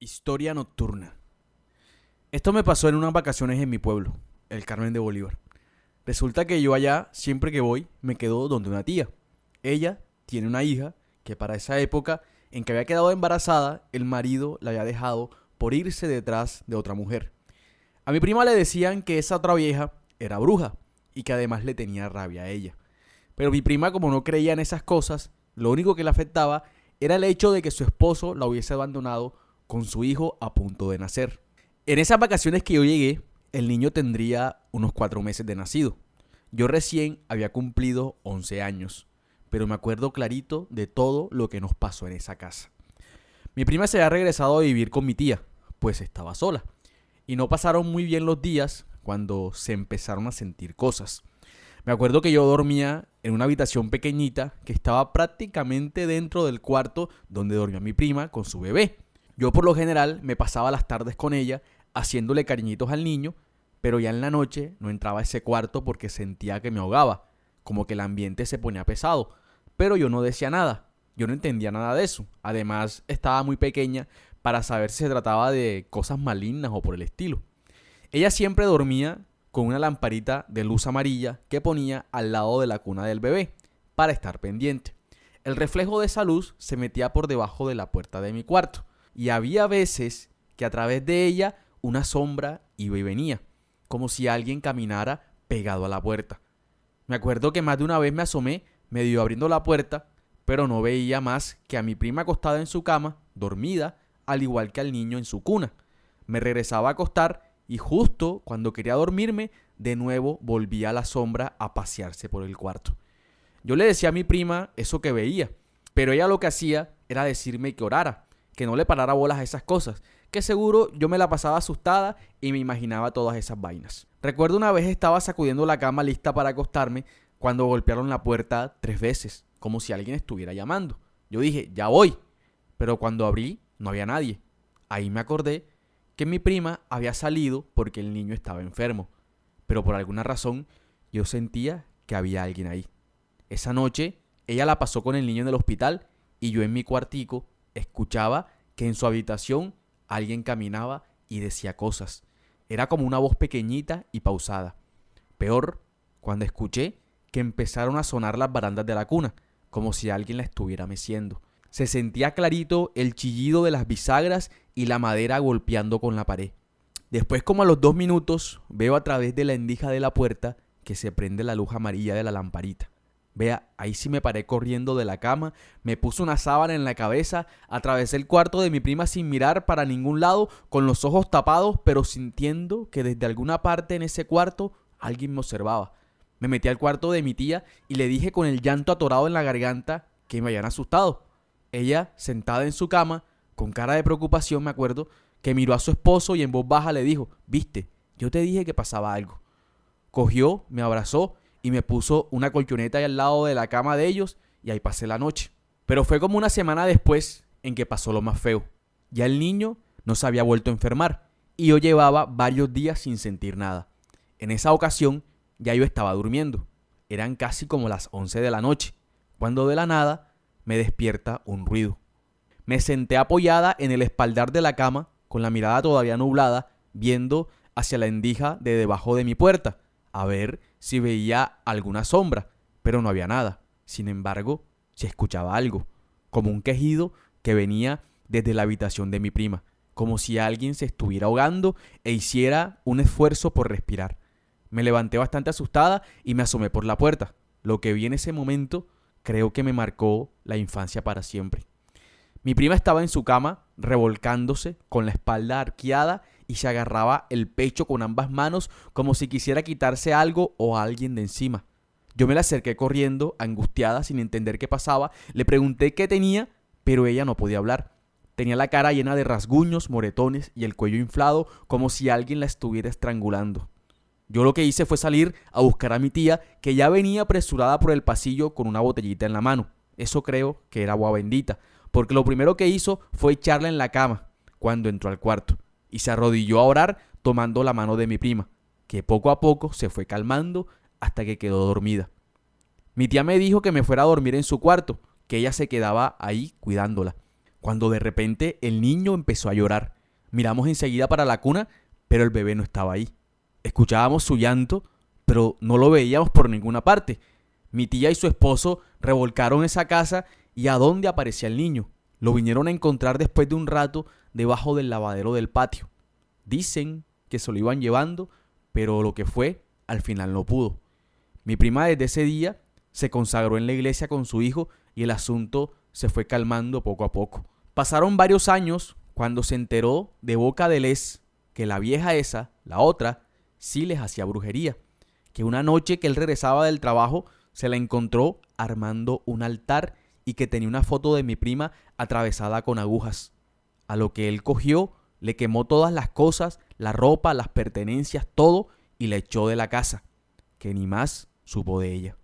Historia nocturna. Esto me pasó en unas vacaciones en mi pueblo, el Carmen de Bolívar. Resulta que yo allá, siempre que voy, me quedo donde una tía. Ella tiene una hija que para esa época en que había quedado embarazada, el marido la había dejado por irse detrás de otra mujer. A mi prima le decían que esa otra vieja era bruja y que además le tenía rabia a ella. Pero mi prima, como no creía en esas cosas, lo único que le afectaba era el hecho de que su esposo la hubiese abandonado con su hijo a punto de nacer. En esas vacaciones que yo llegué, el niño tendría unos 4 meses de nacido. Yo recién había cumplido 11 años, pero me acuerdo clarito de todo lo que nos pasó en esa casa. Mi prima se había regresado a vivir con mi tía, pues estaba sola. Y no pasaron muy bien los días cuando se empezaron a sentir cosas. Me acuerdo que yo dormía en una habitación pequeñita que estaba prácticamente dentro del cuarto donde dormía mi prima con su bebé. Yo por lo general me pasaba las tardes con ella haciéndole cariñitos al niño, pero ya en la noche no entraba a ese cuarto porque sentía que me ahogaba, como que el ambiente se ponía pesado. Pero yo no decía nada, yo no entendía nada de eso. Además estaba muy pequeña para saber si se trataba de cosas malignas o por el estilo. Ella siempre dormía con una lamparita de luz amarilla que ponía al lado de la cuna del bebé para estar pendiente. El reflejo de esa luz se metía por debajo de la puerta de mi cuarto y había veces que a través de ella una sombra iba y venía, como si alguien caminara pegado a la puerta. Me acuerdo que más de una vez me asomé, medio abriendo la puerta, pero no veía más que a mi prima acostada en su cama, dormida, al igual que al niño en su cuna. Me regresaba a acostar y justo cuando quería dormirme, de nuevo volvía la sombra a pasearse por el cuarto. Yo le decía a mi prima eso que veía, pero ella lo que hacía era decirme que orara, que no le parara bolas a esas cosas, que seguro yo me la pasaba asustada y me imaginaba todas esas vainas. Recuerdo una vez estaba sacudiendo la cama lista para acostarme cuando golpearon la puerta 3 veces, como si alguien estuviera llamando. Yo dije, ya voy, pero cuando abrí no había nadie. Ahí me acordé que mi prima había salido porque el niño estaba enfermo, pero por alguna razón yo sentía que había alguien ahí. Esa noche ella la pasó con el niño en el hospital y yo en mi cuartico escuchaba que en su habitación alguien caminaba y decía cosas. Era como una voz pequeñita y pausada. Peor, cuando escuché que empezaron a sonar las barandas de la cuna, como si alguien la estuviera meciendo. Se sentía clarito el chillido de las bisagras y la madera golpeando con la pared. Después, como a los 2 minutos, veo a través de la endija de la puerta que se prende la luz amarilla de la lamparita. Vea, ahí sí me paré corriendo de la cama, me puse una sábana en la cabeza, atravesé el cuarto de mi prima sin mirar para ningún lado, con los ojos tapados, pero sintiendo que desde alguna parte en ese cuarto alguien me observaba. Me metí al cuarto de mi tía y le dije con el llanto atorado en la garganta que me habían asustado. Ella, sentada en su cama, con cara de preocupación, me acuerdo, que miró a su esposo y en voz baja le dijo, «Viste, yo te dije que pasaba algo». Cogió, me abrazó y me puso una colchoneta ahí al lado de la cama de ellos y ahí pasé la noche. Pero fue como una semana después en que pasó lo más feo. Ya el niño no se había vuelto a enfermar y yo llevaba varios días sin sentir nada. En esa ocasión ya yo estaba durmiendo. Eran casi como las 11 de la noche, cuando de la nada me despierta un ruido. Me senté apoyada en el espaldar de la cama, con la mirada todavía nublada, viendo hacia la endija de debajo de mi puerta, a ver si veía alguna sombra, pero no había nada. Sin embargo, se escuchaba algo, como un quejido que venía desde la habitación de mi prima, como si alguien se estuviera ahogando e hiciera un esfuerzo por respirar. Me levanté bastante asustada y me asomé por la puerta. Lo que vi en ese momento creo que me marcó la infancia para siempre. Mi prima estaba en su cama, revolcándose, con la espalda arqueada y se agarraba el pecho con ambas manos como si quisiera quitarse algo o a alguien de encima. Yo me la acerqué corriendo, angustiada, sin entender qué pasaba. Le pregunté qué tenía, pero ella no podía hablar. Tenía la cara llena de rasguños, moretones y el cuello inflado como si alguien la estuviera estrangulando. Yo lo que hice fue salir a buscar a mi tía, que ya venía apresurada por el pasillo con una botellita en la mano. Eso creo que era agua bendita, porque lo primero que hizo fue echarla en la cama cuando entró al cuarto y se arrodilló a orar tomando la mano de mi prima, que poco a poco se fue calmando hasta que quedó dormida. Mi tía me dijo que me fuera a dormir en su cuarto, que ella se quedaba ahí cuidándola. cuando de repente el niño empezó a llorar. Miramos enseguida para la cuna, pero el bebé no estaba ahí. Escuchábamos su llanto, pero no lo veíamos por ninguna parte. Mi tía y su esposo revolcaron esa casa y ¿a dónde aparecía el niño? Lo vinieron a encontrar después de un rato debajo del lavadero del patio. Dicen que se lo iban llevando, pero lo que fue, al final no pudo. Mi prima desde ese día se consagró en la iglesia con su hijo y el asunto se fue calmando poco a poco. Pasaron varios años cuando se enteró de boca de Les que la vieja esa, la otra, sí les hacía brujería. Que una noche que él regresaba del trabajo se la encontró armando un altar y que tenía una foto de mi prima atravesada con agujas. A lo que él cogió, le quemó todas las cosas, la ropa, las pertenencias, todo y la echó de la casa. Que ni más supo de ella.